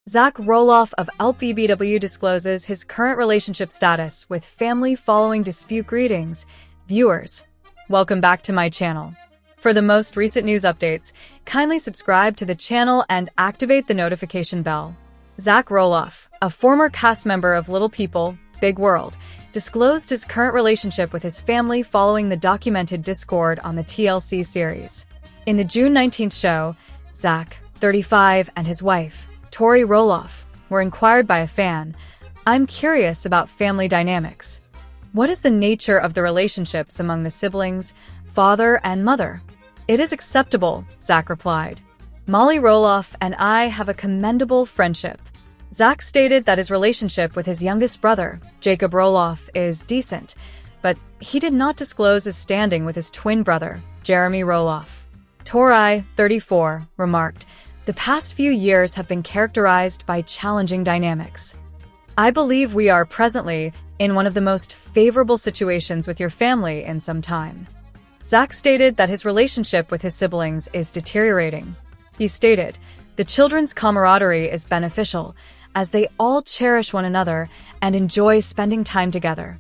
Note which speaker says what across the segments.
Speaker 1: Tori Roloff of LPBW discloses his current relationship status with family following dispute. Greetings, viewers. Welcome back to my channel. For the most recent news updates, kindly subscribe to the channel and activate the notification bell. Tori Roloff, a former cast member of Little People, Big World, disclosed his current relationship with his family following the documented discord on the TLC series. In the June 19th show, Zach, 35, and his wife, Tori Roloff, were inquired by a fan, "I'm curious about family dynamics. What is the nature of the relationships among the siblings, father and mother?" "It is acceptable," Zach replied. "Molly Roloff and I have a commendable friendship." Zach stated that his relationship with his youngest brother, Jacob Roloff, is decent, but he did not disclose his standing with his twin brother, Jeremy Roloff. Tori, 34, remarked, "The past few years have been characterized by challenging dynamics. I believe we are presently in one of the most favorable situations with your family in some time." Zach stated that his relationship with his siblings is deteriorating. He stated, "The children's camaraderie is beneficial, as they all cherish one another and enjoy spending time together."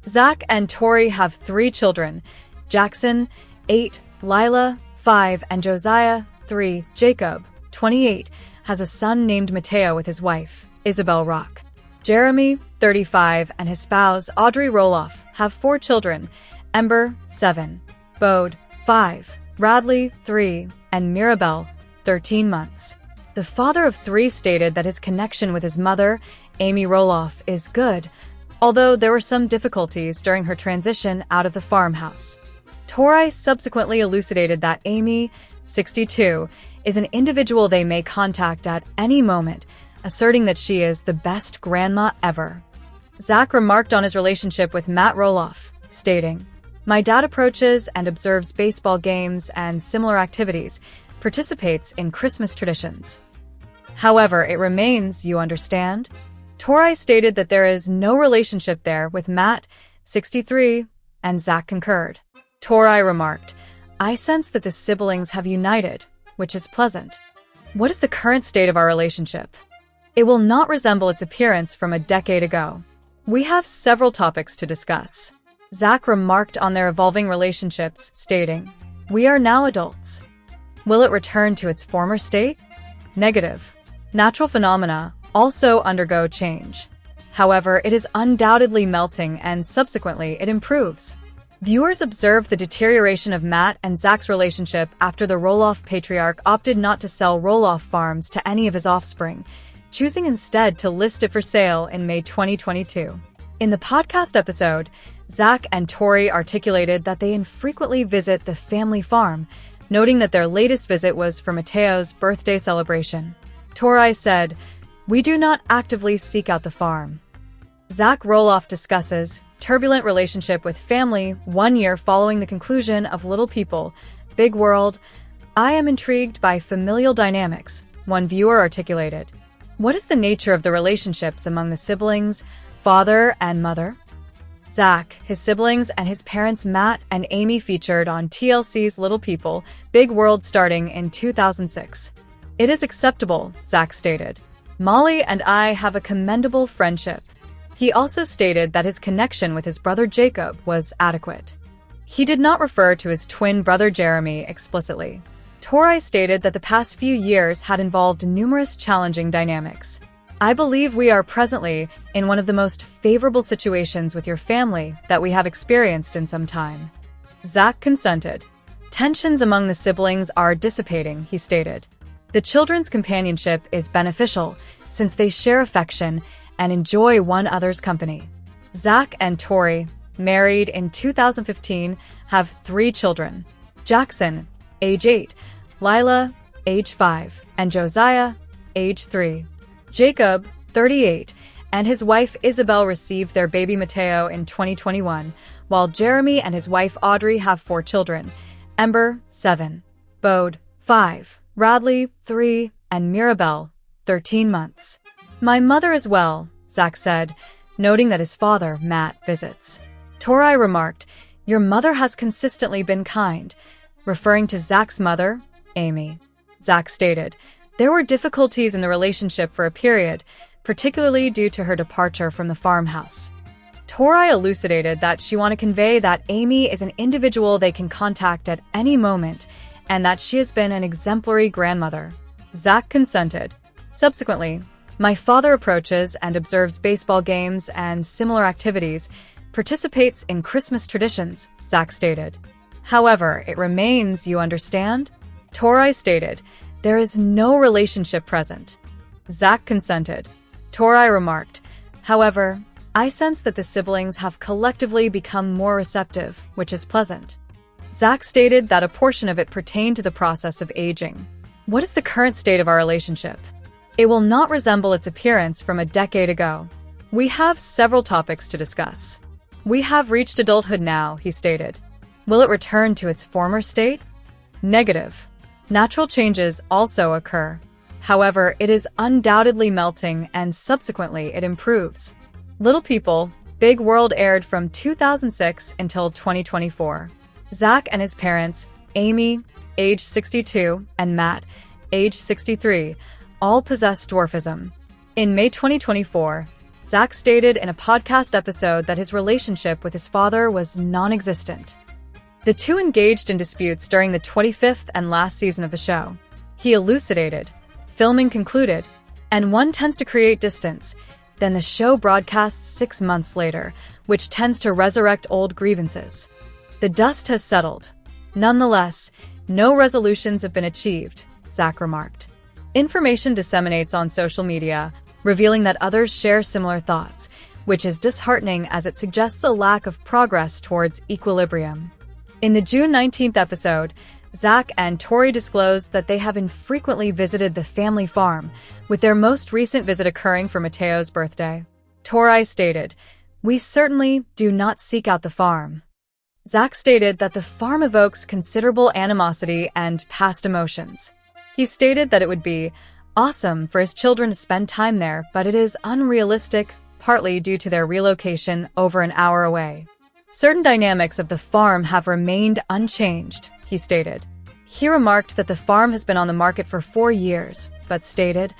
Speaker 1: Zach and Tori have 3 children, Jackson, 8, Lila, 5, and Josiah, 3. Jacob, 28, has a son named Mateo with his wife, Isabel Rock. Jeremy, 35, and his spouse, Audrey Roloff, have 4 children, Ember, 7, Bode, 5, Radley, 3, and Mirabelle, 13 months. The father of 3 stated that his connection with his mother, Amy Roloff, is good, although there were some difficulties during her transition out of the farmhouse. Tori subsequently elucidated that Amy, 62, is an individual they may contact at any moment, asserting that she is the best grandma ever. Zach remarked on his relationship with Matt Roloff, stating, "My dad approaches and observes baseball games and similar activities, participates in Christmas traditions. However, it remains, you understand?" Tori stated that there is no relationship there with Matt, 63, and Zach concurred. Tori remarked, "I sense that the siblings have united, which is pleasant. What is the current state of our relationship? It will not resemble its appearance from a decade ago. We have several topics to discuss." Zach remarked on their evolving relationships, stating, "We are now adults. Will it return to its former state? Negative. Natural phenomena also undergo change. However, it is undoubtedly melting and subsequently it improves." Viewers observed the deterioration of Matt and Zach's relationship after the Roloff patriarch opted not to sell Roloff Farms to any of his offspring, choosing instead to list it for sale in May 2022. In the podcast episode, Zach and Tori articulated that they infrequently visit the family farm, noting that their latest visit was for Mateo's birthday celebration. Tori said, "We do not actively seek out the farm." Zach Roloff discusses turbulent relationship with family 1 year following the conclusion of Little People, Big World. "I am intrigued by familial dynamics," one viewer articulated. "What is the nature of the relationships among the siblings, father and mother?" Zach, his siblings, and his parents Matt and Amy featured on TLC's Little People, Big World starting in 2006. "It is acceptable," Zach stated. "Molly and I have a commendable friendship." He also stated that his connection with his brother Jacob was adequate. He did not refer to his twin brother Jeremy explicitly. Tori stated that the past few years had involved numerous challenging dynamics. "I believe we are presently in one of the most favorable situations with your family that we have experienced in some time." Zach consented. "Tensions among the siblings are dissipating," he stated. "The children's companionship is beneficial since they share affection and enjoy one another's company." Zach and Tori, married in 2015, have 3 children, Jackson, age 8, Lila, age 5, and Josiah, age 3. Jacob, 38, and his wife Isabel received their baby Mateo in 2021, while Jeremy and his wife Audrey have 4 children, Ember, 7, Bode, 5, Radley, 3, and Mirabelle, 13 months. "My mother as well," Zach said, noting that his father, Matt, visits. Tori remarked, "Your mother has consistently been kind," referring to Zach's mother, Amy. Zach stated, There were difficulties in the relationship for a period, particularly due to her departure from the farmhouse. Tori elucidated that she wanted to convey that Amy is an individual they can contact at any moment and that she has been an exemplary grandmother. Zach consented. Subsequently, my father approaches and observes baseball games and similar activities, participates in Christmas traditions, Zach stated. However, it remains, you understand? Tori stated, there is no relationship present. Zach consented. Tori remarked, however, I sense that the siblings have collectively become more receptive, which is pleasant. Zach stated that a portion of it pertained to the process of aging. What is the current state of our relationship? It will not resemble its appearance from a decade ago. We have several topics to discuss. We have reached adulthood now, he stated. Will it return to its former state? Negative. Natural changes also occur. However, it is undoubtedly melting and subsequently it improves. Little People, Big World aired from 2006 until 2024. Zach and his parents, Amy, age 62, and Matt, age 63, all possess dwarfism. In May 2024, Zach stated in a podcast episode that his relationship with his father was non-existent. The two engaged in disputes during the 25th and last season of the show. He elucidated, filming concluded, and one tends to create distance. Then the show broadcasts 6 months later, which tends to resurrect old grievances. The dust has settled. Nonetheless, no resolutions have been achieved, Zach remarked. Information disseminates on social media, revealing that others share similar thoughts, which is disheartening as it suggests a lack of progress towards equilibrium. In the June 19th episode, Zach and Tori disclosed that they have infrequently visited the family farm, with their most recent visit occurring for Mateo's birthday. Tori stated, "We certainly do not seek out the farm." Zach stated that the farm evokes considerable animosity and past emotions. He stated that it would be awesome for his children to spend time there, but it is unrealistic, partly due to their relocation over an hour away. Certain dynamics of the farm have remained unchanged, he stated. He remarked that the farm has been on the market for 4 years, but stated,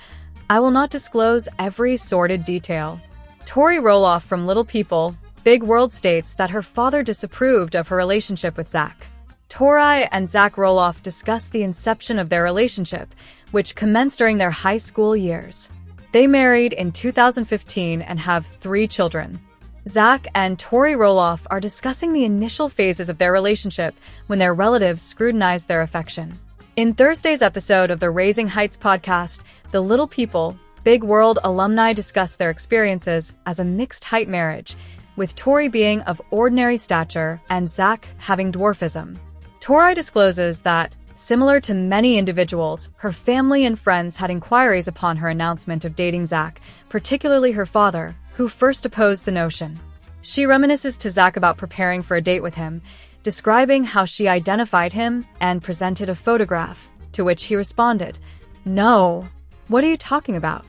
Speaker 1: I will not disclose every sordid detail. Tori Roloff from Little People, Big World states that her father disapproved of her relationship with Zach. Tori and Zach Roloff discussed the inception of their relationship, which commenced during their high school years. They married in 2015 and have 3 children. Zach and Tori Roloff are discussing the initial phases of their relationship when their relatives scrutinized their affection. In Thursday's episode of the Raising Heights podcast, the Little People, Big World alumni discussed their experiences as a mixed-height marriage, with Tori being of ordinary stature and Zach having dwarfism. Tori discloses that, similar to many individuals, her family and friends had inquiries upon her announcement of dating Zach, particularly her father, who first opposed the notion. She reminisces to Zach about preparing for a date with him, describing how she identified him and presented a photograph, to which he responded, "No, what are you talking about?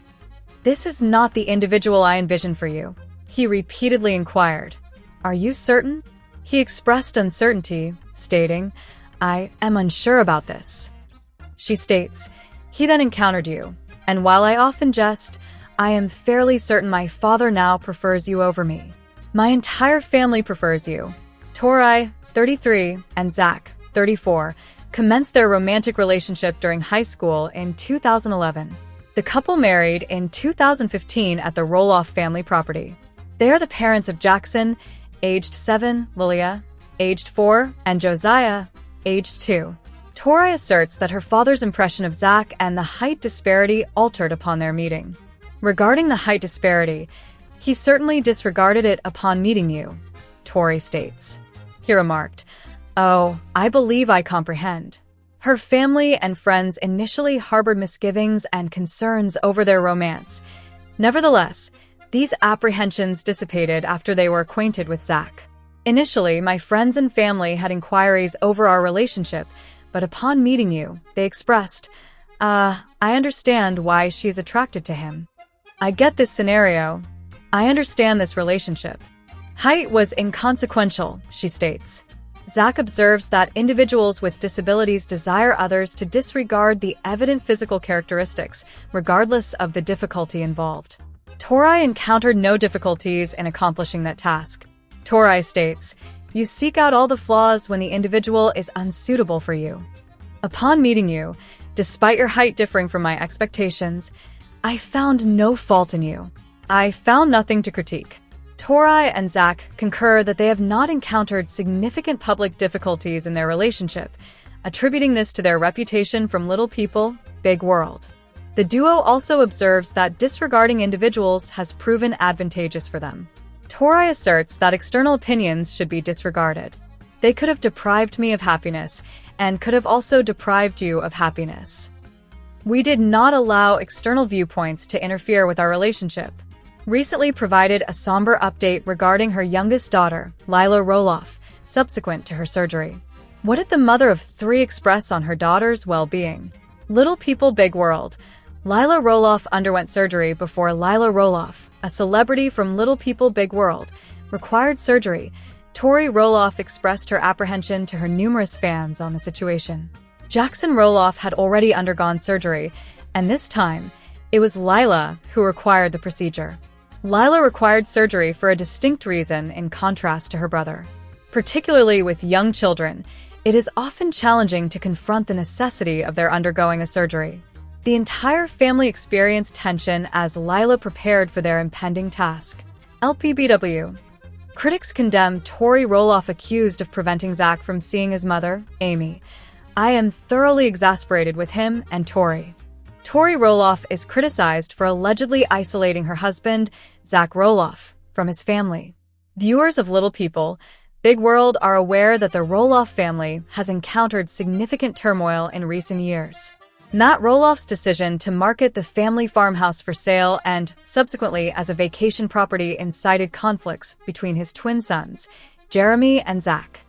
Speaker 1: This is not the individual I envisioned for you." He repeatedly inquired, "Are you certain?" He expressed uncertainty, stating, "I am unsure about this." She states, "He then encountered you, and while I often jest, I am fairly certain my father now prefers you over me. My entire family prefers you." Tori, 33, and Zach, 34, commenced their romantic relationship during high school in 2011. The couple married in 2015 at the Roloff family property. They are the parents of Jackson, aged 7, Lilia, aged 4, and Josiah, aged 2. Tori asserts that her father's impression of Zach and the height disparity altered upon their meeting. Regarding the height disparity, he certainly disregarded it upon meeting you, Tori states. He remarked, "Oh, I believe I comprehend." Her family and friends initially harbored misgivings and concerns over their romance. Nevertheless, these apprehensions dissipated after they were acquainted with Zach. Initially, my friends and family had inquiries over our relationship, but upon meeting you, they expressed, I understand why she is attracted to him. I get this scenario. I understand this relationship. Height was inconsequential, she states. Zach observes that individuals with disabilities desire others to disregard the evident physical characteristics, regardless of the difficulty involved. Tori encountered no difficulties in accomplishing that task. Tori states, "You seek out all the flaws when the individual is unsuitable for you. Upon meeting you, despite your height differing from my expectations, I found no fault in you. I found nothing to critique." Tori and Zach concur that they have not encountered significant public difficulties in their relationship, attributing this to their reputation from Little People, Big World. The duo also observes that disregarding individuals has proven advantageous for them. Tori asserts that external opinions should be disregarded. "They could have deprived me of happiness, and could have also deprived you of happiness. We did not allow external viewpoints to interfere with our relationship." Recently provided a somber update regarding her youngest daughter, Tori Roloff, subsequent to her surgery. What did the mother of three express on her daughter's well-being? Little People, Big World. Tori Roloff underwent surgery before Tori Roloff, a celebrity from Little People, Big World, required surgery. Tori Roloff expressed her apprehension to her numerous fans on the situation. Jackson Roloff had already undergone surgery, and this time, it was Lila who required the procedure. Lila required surgery for a distinct reason in contrast to her brother. Particularly with young children, it is often challenging to confront the necessity of their undergoing a surgery. The entire family experienced tension as Lila prepared for their impending task. LPBW. Critics condemn Tori Roloff accused of preventing Zach from seeing his mother, Amy. "I am thoroughly exasperated with him and Tori." Tori Roloff is criticized for allegedly isolating her husband, Zach Roloff, from his family. Viewers of Little People, Big World are aware that the Roloff family has encountered significant turmoil in recent years. Matt Roloff's decision to market the family farmhouse for sale and, subsequently, as a vacation property incited conflicts between his twin sons, Jeremy and Zach.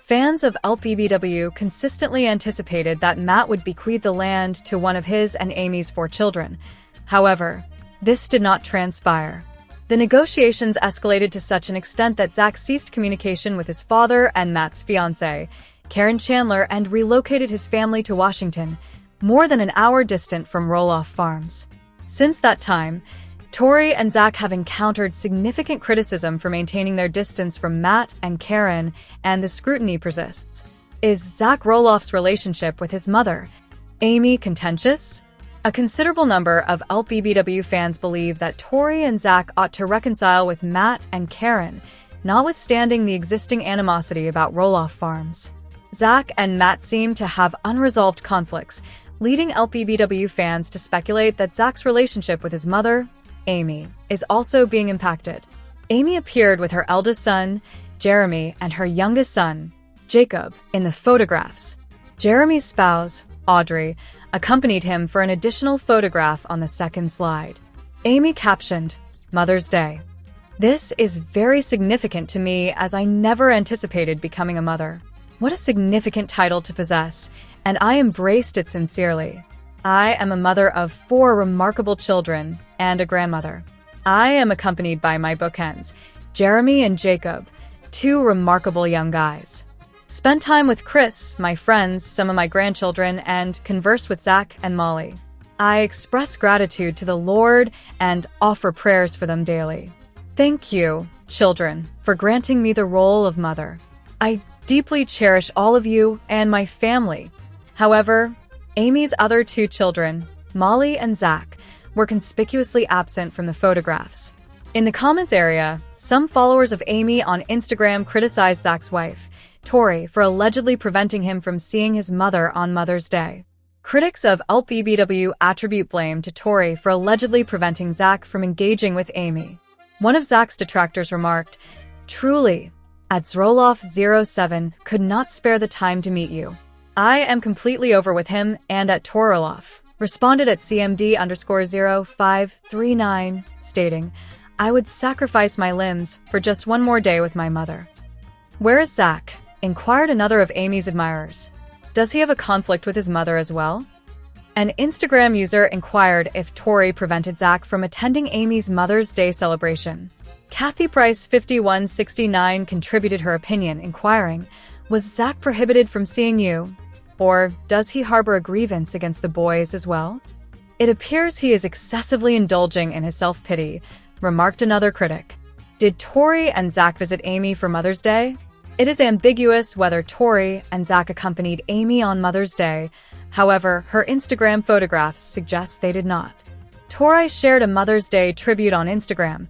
Speaker 1: Fans of LPBW consistently anticipated that Matt would bequeath the land to one of his and Amy's 4 children. However, this did not transpire. The negotiations escalated to such an extent that Zach ceased communication with his father and Matt's fiancée, Karen Chandler, and relocated his family to Washington, more than an hour distant from Roloff Farms. Since that time, Tori and Zach have encountered significant criticism for maintaining their distance from Matt and Karen, and the scrutiny persists. Is Zach Roloff's relationship with his mother, Amy, contentious? A considerable number of LPBW fans believe that Tori and Zach ought to reconcile with Matt and Karen, notwithstanding the existing animosity about Roloff Farms. Zach and Matt seem to have unresolved conflicts, leading LPBW fans to speculate that Zach's relationship with his mother, Amy, is also being impacted. Amy appeared with her eldest son, Jeremy, and her youngest son, Jacob, in the photographs. Jeremy's spouse, Audrey, accompanied him for an additional photograph on the second slide. Amy captioned, "Mother's Day. This is very significant to me as I never anticipated becoming a mother. What a significant title to possess, and I embraced it sincerely. I am a mother of 4 remarkable children and a grandmother. I am accompanied by my bookends, Jeremy and Jacob, 2 remarkable young guys. Spent time with Chris, my friends, some of my grandchildren, and conversed with Zach and Molly. I express gratitude to the Lord and offer prayers for them daily. Thank you, children, for granting me the role of mother. I deeply cherish all of you and my family." However, Amy's other 2 children, Molly and Zach, were conspicuously absent from the photographs. In the comments area, some followers of Amy on Instagram criticized Zach's wife, Tori, for allegedly preventing him from seeing his mother on Mother's Day. Critics of LPBW attribute blame to Tori for allegedly preventing Zach from engaging with Amy. One of Zach's detractors remarked, "Truly, @Roloff07 could not spare the time to meet you. I am completely over with him," and @Tori Roloff responded at CMD_0539, stating, "I would sacrifice my limbs for just one more day with my mother." "Where is Zach?" inquired another of Amy's admirers. "Does he have a conflict with his mother as well?" An Instagram user inquired if Tori prevented Zach from attending Amy's Mother's Day celebration. Kathy Price 5169 contributed her opinion, inquiring, Was Zach prohibited from seeing you? Or does he harbor a grievance against the boys as well? It appears he is excessively indulging in his self-pity, remarked another critic. Did Tori and Zach visit Amy for Mother's Day? It is ambiguous whether Tori and Zach accompanied Amy on Mother's Day. However, her Instagram photographs suggest they did not. Tori shared a Mother's Day tribute on Instagram,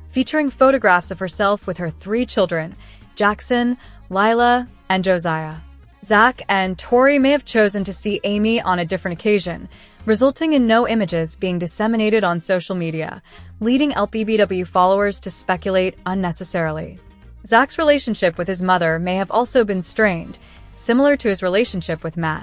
Speaker 1: featuring photographs of herself with her 3 children, Jackson, Lila, and Josiah. Zach and Tori may have chosen to see Amy on a different occasion, resulting in no images being disseminated on social media, leading LPBW followers to speculate unnecessarily. Zach's relationship with his mother may have also been strained, similar to his relationship with Matt.